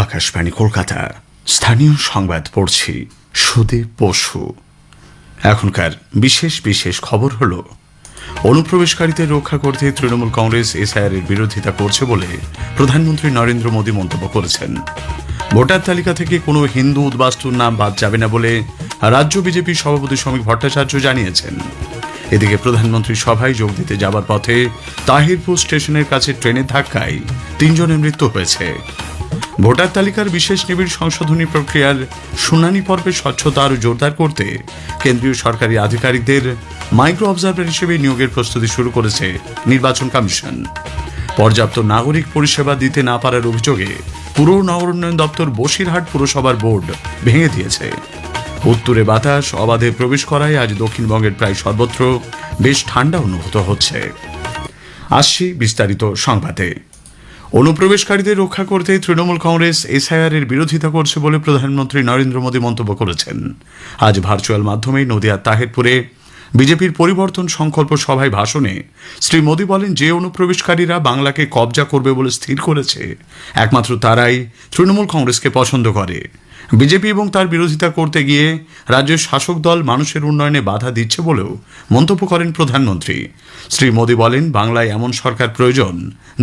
আকাশবাণী কলকাতা স্থানীয় সংবাদ পড়ছি সুদীপ বসু। এখনকার বিশেষ বিশেষ খবর হল, অনুপ্রবেশকারীদের রক্ষা করতে তৃণমূল কংগ্রেস এসআইআর এর বিরোধিতা করছে বলে প্রধানমন্ত্রী নরেন্দ্র মোদী মন্তব্য করেছেন। ভোটার তালিকা থেকে কোনো হিন্দু উদ্বাস্তুর নাম বাদ যাবে না বলে রাজ্য বিজেপি সভাপতি শ্রমিক ভট্টাচার্য জানিয়েছেন। এদিকে প্রধানমন্ত্রী সভায় যোগ দিতে যাবার পথে তাহিরপুর স্টেশনের কাছে ট্রেনের ধাক্কায় ৩ জনের মৃত্যু হয়েছে। ভোটার তালিকার বিশেষ নিবিড় সংশোধনী প্রক্রিয়ার শুনানি পর্বে স্বচ্ছতা আরও জোরদার করতে কেন্দ্রীয় সরকারি আধিকারিকদের মাইক্রো অবজারভার হিসেবে নিয়োগের প্রস্তুতি শুরু করেছে নির্বাচন কমিশন। পর্যাপ্ত নাগরিক পরিষেবা দিতে না পারার অভিযোগে পুর নগর উন্নয়ন দপ্তর বসিরহাট পুরসভার বোর্ড ভেঙে দিয়েছে। উত্তরে বাতাস অবাধে প্রবেশ করায় আজ দক্ষিণবঙ্গের প্রায় সর্বত্র বেশ ঠান্ডা অনুভূত হচ্ছে। আসছি বিস্তারিত সংবাদে। অনুপ্রবেশকারীদের রক্ষা করতে তৃণমূল কংগ্রেস এসআইআর এর বিরোধিতা করছে বলে প্রধানমন্ত্রী নরেন্দ্র মোদী মন্তব্য করেছেন। আজ ভার্চুয়াল মাধ্যমে নদিয়ার তাহেরপুরে বিজেপির পরিবর্তন সংকল্প সভায় ভাষণে শ্রী মোদী বলেন, যে অনুপ্রবেশকারীরা বাংলাকে কবজা করবে বলে স্থির করেছে একমাত্র তারাই তৃণমূল কংগ্রেসকে পছন্দ করে। বিজেপি এবং তার বিরোধিতা করতে গিয়ে রাজ্যের শাসক দল মানুষের উন্নয়নে বাধা দিচ্ছে বলেও মন্তব্য করেন প্রধানমন্ত্রী। শ্রী মোদী বলেন, বাংলায় এমন সরকার প্রয়োজন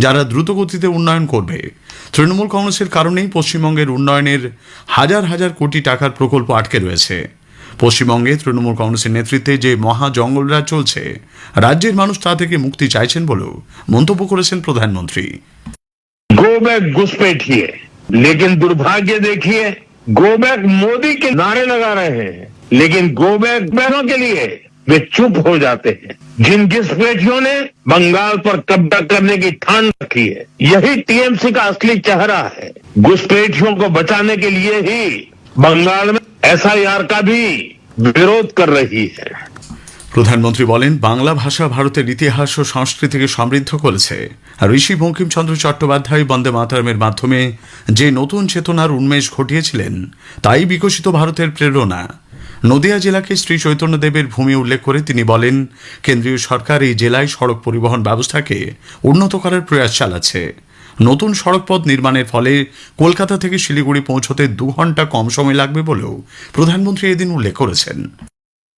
যারা দ্রুতগতিতে উন্নয়ন করবে। তৃণমূল কংগ্রেসের কারণেই পশ্চিমবঙ্গের উন্নয়নের হাজার হাজার কোটি টাকার প্রকল্প আটকে রয়েছে। পশ্চিমবঙ্গে তৃণমূল কংগ্রেসের নেতৃত্বে যে মহা জঙ্গলরাজ চলছে, রাজ্যের মানুষ তা থেকে মুক্তি চাইছেন বলেও মন্তব্য করেছেন প্রধানমন্ত্রী। गो बैक घुसपैठिए, लेकिन दुर्भाग्य देखिए, गो बैक मोदी के नारे लगा रहे हैं, लेकिन गो बैक बहनों के लिए वे चुप हो जाते हैं। जिन घुसपैठियों ने बंगाल पर कब्जा करने की ठान रखी है, यही टीएमसी का असली चेहरा है। घुसपैठियों को बचाने के लिए ही बंगाल में एसआईआर का भी विरोध कर रही है। প্রধানমন্ত্রী বলেন, বাংলা ভাষা ভারতের ইতিহাস ও সংস্কৃতিকে সমৃদ্ধ করেছে। ঋষি বঙ্কিমচন্দ্র চট্টোপাধ্যায় বন্দে মাতরমের মাধ্যমে যে নতুন চেতনার উন্মেষ ঘটিয়েছিলেন, তাই বিকশিত ভারতের প্রেরণা। নদিয়া জেলাকে শ্রী চৈতন্যদেবের ভূমি উল্লেখ করে তিনি বলেন, কেন্দ্রীয় সরকার এই জেলায় সড়ক পরিবহন ব্যবস্থাকে উন্নত করার প্রয়াস চালাচ্ছে। নতুন সড়কপথ নির্মাণের ফলে কলকাতা থেকে শিলিগুড়ি পৌঁছতে 2 ঘন্টা কম সময় লাগবে বলেও প্রধানমন্ত্রী এদিন উল্লেখ করেছেন।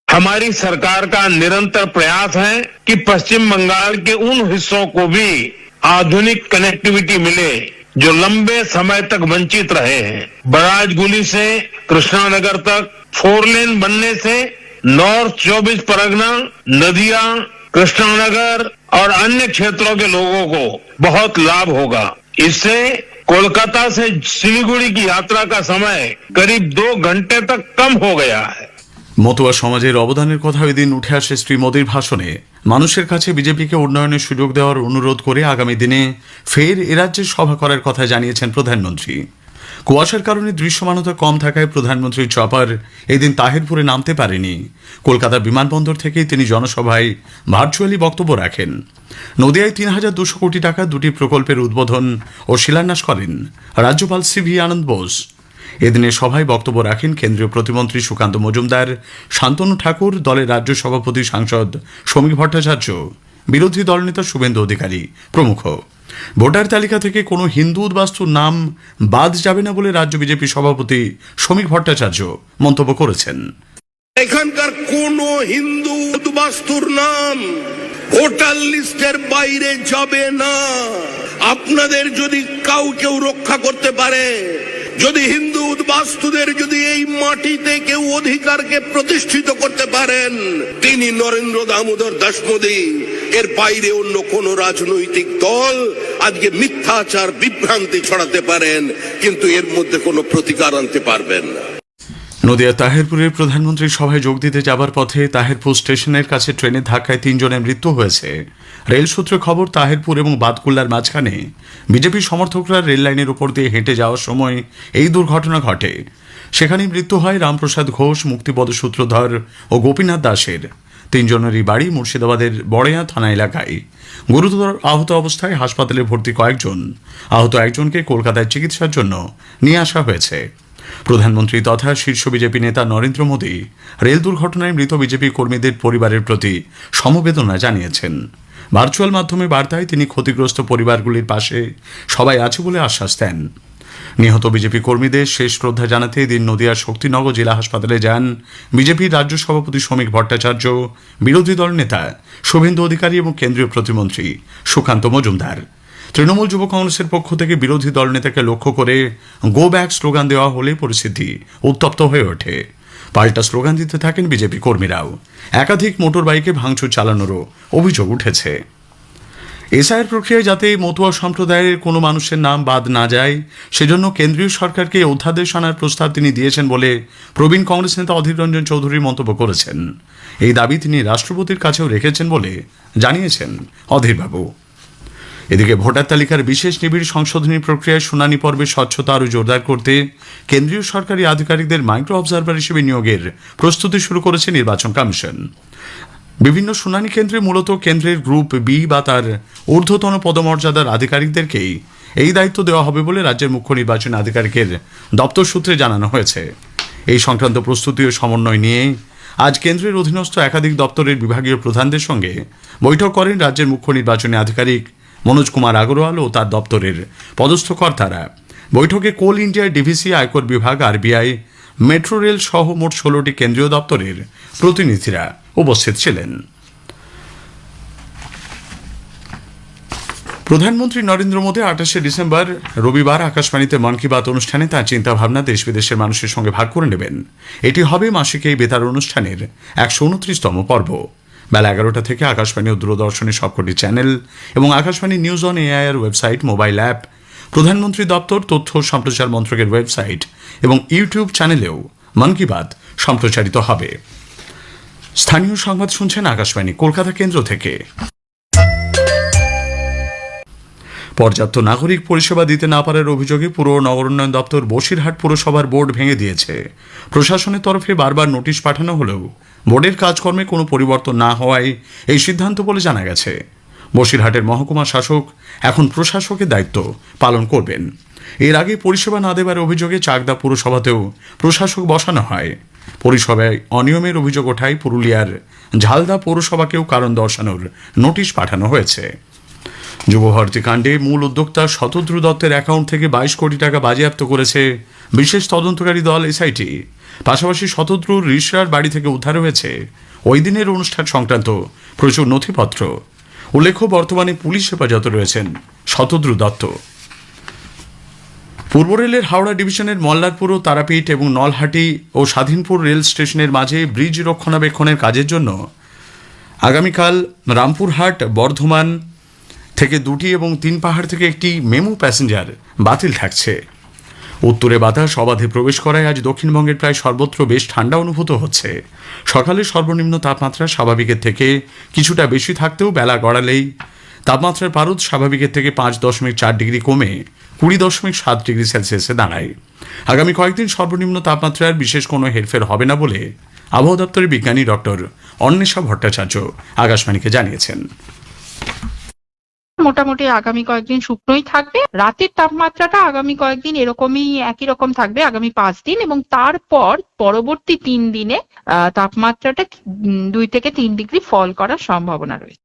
हमारी सरकार का निरंतर प्रयास है कि पश्चिम बंगाल के उन हिस्सों को भी आधुनिक कनेक्टिविटी मिले जो लंबे समय तक वंचित रहे हैं। बराजगुली से कृष्णानगर तक 4 लेन बनने से नॉर्थ 24 परगना, नदिया, कृष्णानगर और अन्य क्षेत्रों के लोगों को बहुत लाभ होगा। इससे कोलकाता से सिलीगुड़ी की यात्रा का समय करीब 2 घंटे तक कम हो गया है। মতুয়া সমাজের অবদানের কথা ওই দিন উঠে আসে শ্রী মোদীর ভাষণে। মানুষের কাছে বিজেপিকে উন্নয়নের সুযোগ দেওয়ার অনুরোধ করে আগামী দিনে ফের এ রাজ্যে সভা করার কথা জানিয়েছেন প্রধানমন্ত্রী। কুয়াশার কারণে দৃশ্যমানতা কম থাকায় প্রধানমন্ত্রীর চপার এদিন তাহিরপুরে নামতে পারেনি। কলকাতা বিমানবন্দর থেকেই তিনি জনসভায় ভার্চুয়ালি বক্তব্য রাখেন। নদিয়ায় ৩,২০০ কোটি টাকা 2টি প্রকল্পের উদ্বোধন ও শিলান্যাস করেন রাজ্যপাল সিভি আনন্দ বোস। এদিনে সভায় বক্তব্য রাখেন কেন্দ্রীয় প্রতিমন্ত্রী সুকান্ত মজুমদার, শান্তনু ঠাকুর, দলের রাজ্য সভাপতি সাংসদ শ্রমিক ভট্টাচার্য, বিরোধী দলনেতা শুভেন্দু অধিকারী প্রমুখ। ভোটার তালিকা থেকে কোনো হিন্দু উদ্বাস্তুর নাম বাদ যাবে না বলে রাজ্য বিজেপি সভাপতি শ্রমিক ভট্টাচার্য মন্তব্য করেছেন। এখানকার কোন হিন্দু উদ্বাস্তুর নাম ভোটার লিস্টের বাইরে যাবে না। আপনাদের যদি কেউ রক্ষা করতে পারে, যদি হিন্দু উদ্বাস্তুদের যদি এই মাটিতে কেউ অধিকারকে প্রতিষ্ঠিত করতে পারেন, তিনি নরেন্দ্র দামোদর দাস মোদী। এর বাইরে অন্য কোন রাজনৈতিক দল আজকে মিথ্যাচার বিভ্রান্তি ছড়াতে পারেন, কিন্তু এর মধ্যে কোনো প্রতিকার আনতে পারবেন না। নদিয়া তাহেরপুরের প্রধানমন্ত্রীর সভায় যোগ দিতে যাবার পথে তাহেরপুর স্টেশনের কাছে ট্রেনের ধাক্কায় 3 জনের মৃত্যু হয়েছে। রেল সূত্রে খবর, তাহেরপুর এবং বাদকুল্লার মাঝখানে বিজেপি সমর্থকরা রেল লাইনের উপর দিয়ে হেঁটে যাওয়ার সময় এই দুর্ঘটনা ঘটে। সেখানেই মৃত্যু হয় রামপ্রসাদ ঘোষ, মুক্তিপদ সূত্রধর ও গোপীনাথ দাসের। 3 জনেরই বাড়ি মুর্শিদাবাদের বড়েয়া থানা এলাকায়। গুরুতর আহত অবস্থায় হাসপাতালে ভর্তি কয়েকজন। আহত একজনকে কলকাতায় চিকিৎসার জন্য নিয়ে আসা হয়েছে। প্রধানমন্ত্রী তথা শীর্ষ বিজেপি নেতা নরেন্দ্র মোদী রেল দুর্ঘটনায় মৃত বিজেপি কর্মীদের পরিবারের প্রতি সমবেদনা জানিয়েছেন। ভার্চুয়াল মাধ্যমে বার্তায় তিনি ক্ষতিগ্রস্ত পরিবারগুলির পাশে সবাই আছে বলে আশ্বাস দেন। নিহত বিজেপি কর্মীদের শেষ শ্রদ্ধা জানাতে এদিন নদিয়ার শক্তিনগর জেলা হাসপাতালে যান বিজেপির রাজ্য সভাপতি শ্রমিক ভট্টাচার্য, বিরোধী দল নেতা শুভেন্দু অধিকারী এবং কেন্দ্রীয় প্রতিমন্ত্রী সুকান্ত মজুমদার। তৃণমূল যুব কংগ্রেসের পক্ষ থেকে বিরোধী দল নেতাকে লক্ষ্য করে গো ব্যাক স্লোগান দেওয়া হলে পরিস্থিতি উত্তপ্ত হয়ে ওঠে। পাল্টা স্লোগান দিতে থাকেন বিজেপি কর্মীরাও। একাধিক মোটর বাইকে ভাঙচুর চালানোরও অভিযোগ উঠেছে। এসআইআর প্রক্রিয়ায় যাতে মতুয়া সম্প্রদায়ের কোনো মানুষের নাম বাদ না যায় সেজন্য কেন্দ্রীয় সরকারকে অধ্যাদেশ আনার প্রস্তাব তিনি দিয়েছেন বলে প্রবীণ কংগ্রেস নেতা অধীর রঞ্জন চৌধুরী মন্তব্য করেছেন। এই দাবি তিনি রাষ্ট্রপতির কাছেও রেখেছেন বলে জানিয়েছেন অধীরবাবু। এদিকে ভোটার তালিকার বিশেষ নিবিড় সংশোধনী প্রক্রিয়ায় শুনানি পর্বে স্বচ্ছতা আরও জোরদার করতে কেন্দ্রীয় সরকারি আধিকারিকদের মাইক্রো অবজারভার হিসেবে নিয়োগের প্রস্তুতি শুরু করেছে নির্বাচন কমিশন। বিভিন্ন শুনানি কেন্দ্রে মূলত কেন্দ্রের গ্রুপ বি বা তার ঊর্ধ্বতন পদমর্যাদার আধিকারিকদেরকেই এই দায়িত্ব দেওয়া হবে বলে রাজ্যের মুখ্য নির্বাচন আধিকারিকের দপ্তর সূত্রে জানানো হয়েছে। এই সংক্রান্ত প্রস্তুতি ও সমন্বয় নিয়ে আজ কেন্দ্রের অধীনস্থ একাধিক দপ্তরের বিভাগীয় প্রধানদের সঙ্গে বৈঠক করেন রাজ্যের মুখ্য নির্বাচনী আধিকারিক মনোজ কুমার আগরওয়াল ও তার দপ্তরের পদস্থ কর্তারা। বৈঠকে কোল ইন্ডিয়ার ডিভিসি, আয়কর বিভাগ, আরবিআই, মেট্রো রেল সহ মোট 16টি কেন্দ্রীয় দপ্তরের প্রতিনিধিরা উপস্থিত ছিলেন। প্রধানমন্ত্রী নরেন্দ্র মোদী 28শে ডিসেম্বর রবিবার আকাশবাণীতে মন কি বাত অনুষ্ঠানে তাঁর চিন্তাভাবনা দেশ বিদেশের মানুষের সঙ্গে ভাগ করে নেবেন। এটি হবে মাসিক এই বেতার অনুষ্ঠানের 129তম পর্ব। বেলা 11টা থেকে আকাশবাণী ও দূরদর্শনের সবকটি চ্যানেল এবং Akashvani news on AIR website, mobile app, প্রধানমন্ত্রী দপ্তর, তথ্য সম্প্রচার মন্ত্রকের ওয়েবসাইট এবং ইউটিউব চ্যানেলেও মন কি বাত সম্প্রচারিত হবে। স্থানীয় সংবাদ শুনছেন আকাশবাণী কলকাতা কেন্দ্র থেকে। পর্যাপ্ত নাগরিক পরিষেবা দিতে না পারার অভিযোগে পুর ও নগরোন্নয়ন দপ্তর বসিরহাট পুরসভার বোর্ড ভেঙে দিয়েছে। প্রশাসনের তরফে বারবার নোটিশ পাঠানো হলেও বোর্ডের কাজকর্মে কোনো পরিবর্তন না হওয়ায় এই সিদ্ধান্ত বলে জানা গেছে। বসিরহাটের মহকুমা শাসক এখন প্রশাসকের দায়িত্ব পালন করবেন। এর আগে পরিষেবা না দেবার অভিযোগে চাকদা পুরসভাতেও প্রশাসক বসানো হয়। পরিষেবায় অনিয়মের অভিযোগ ওঠায় পুরুলিয়ার ঝালদা পৌরসভাকেও কারণ দর্শানোর নোটিশ পাঠানো হয়েছে। যুবভারতী কাণ্ডে মূল উদ্যোক্তা শতদ্রু দত্তের অ্যাকাউন্ট থেকে 22 কোটি টাকা বাজেয়াপ্ত করেছে বিশেষ তদন্তকারী দল এসআইটি। পাশাপাশি শতদ্রুর রিসরার বাড়ি থেকে উদ্ধার হয়েছে ওই দিনের অনুষ্ঠান সংক্রান্ত প্রচুর নথিপত্র। উল্লেখ্য, বর্তমানে পুলিশ হেফাজতে রয়েছেন শতদ্রু দত্ত। পূর্ব রেলের হাওড়া ডিভিশনের মল্লারপুর ও তারাপীঠ এবং নলহাটি ও স্বাধীনপুর রেল স্টেশনের মাঝে ব্রিজ রক্ষণাবেক্ষণের কাজের জন্য আগামীকাল রামপুরহাট, বর্ধমান থেকে 2টি এবং 3 পাহাড় থেকে একটি মেমু প্যাসেঞ্জার বাতিল থাকছে। উত্তরে বাতাস অবাধে প্রবেশ করায় আজ দক্ষিণবঙ্গের প্রায় সর্বত্র বেশ ঠান্ডা অনুভূত হচ্ছে। সকালে সর্বনিম্ন তাপমাত্রা স্বাভাবিকের থেকে কিছুটা বেশি থাকতেও বেলা গড়ালেই তাপমাত্রার পারদ স্বাভাবিকের থেকে 5.4 ডিগ্রি কমে 20.7 ডিগ্রি সেলসিয়াসে দাঁড়ায়। আগামী কয়েকদিন সর্বনিম্ন তাপমাত্রার বিশেষ কোনো হেরফের হবে না বলে আবহাওয়া দপ্তরের বিজ্ঞানী ডক্টর অন্বেষা ভট্টাচার্য আকাশবাণীকে জানিয়েছেন। মোটামুটি আগামী কয়েকদিন শুকনোই থাকবে। রাতের তাপমাত্রাটা আগামী কয়েকদিন এরকমই একই রকম থাকবে আগামী 5 দিন, এবং তারপর পরবর্তী 3 দিনে তাপমাত্রাটা 2 থেকে 3 ডিগ্রি ফল করার সম্ভাবনা রয়েছে।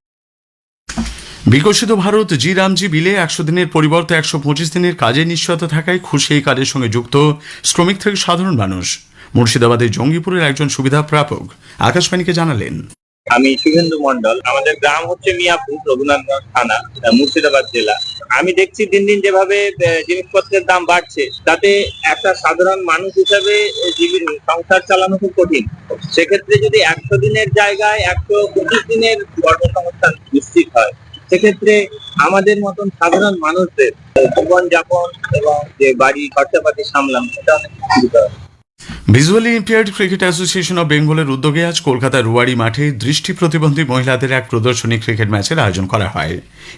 বিকশিত ভারত জি রামজি বিলে 100 দিনের পরিবর্তে 125 দিনের কাজের নিশ্চয়তা থাকায় খুশি। এই কাজের সঙ্গে যুক্ত শ্রমিক থেকে সাধারণ মানুষ। মুর্শিদাবাদের জঙ্গিপুরের একজন সুবিধা প্রাপক আকাশবাণীকে জানালেন, আমি শুভেন্দু মন্ডল। আমাদের গ্রাম হচ্ছে মিয়াপুর, রঘুনাথগঞ্জ থানা, মুর্শিদাবাদ জেলা। আমি দেখছি দিন দিন যেভাবে জিনিসপত্রের দাম বাড়ছে, তাতে একটা সাধারণ মানুষ হিসাবে সংসার চালানো খুব কঠিন। সেক্ষেত্রে যদি 100 দিনের জায়গায় 125 দিনের কর্মসংস্থান নিশ্চিত হয়, সেক্ষেত্রে আমাদের মতন সাধারণ মানুষদের জীবনযাপন এবং যে বাড়ি খরচাপাতি সামলানো, সেটা অনেক সুবিধা হবে। Visually impaired cricket association of বেঙ্গলের উদ্যোগে আজ কলকাতার রুয়াড়ি মাঠে দৃষ্টি প্রতিবন্ধী মহিলাদের এক প্রদর্শনী ক্রিকেট ম্যাচের আয়োজন করা হয়।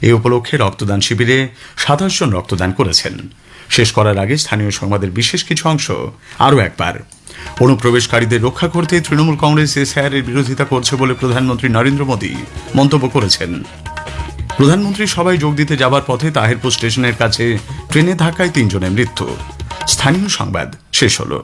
এই উপলক্ষে রক্তদান শিবিরে 27 জন রক্তদান করেছেন। শেষ করার আগে স্থানীয় সংবাদের বিশেষ কিছু অংশ আরও একবার। অনুপ্রবেশকারীদের রক্ষা করতে তৃণমূল কংগ্রেস এসআইআরের বিরোধিতা করছে বলে প্রধানমন্ত্রী নরেন্দ্র মোদী মন্তব্য করেছেন। প্রধানমন্ত্রী সবাই যোগ দিতে যাবার পথে তাহিরপুর স্টেশনের কাছে ট্রেনের ধাক্কায় 3 জনের মৃত্যু। স্থানীয় সংবাদ শেষ হলো।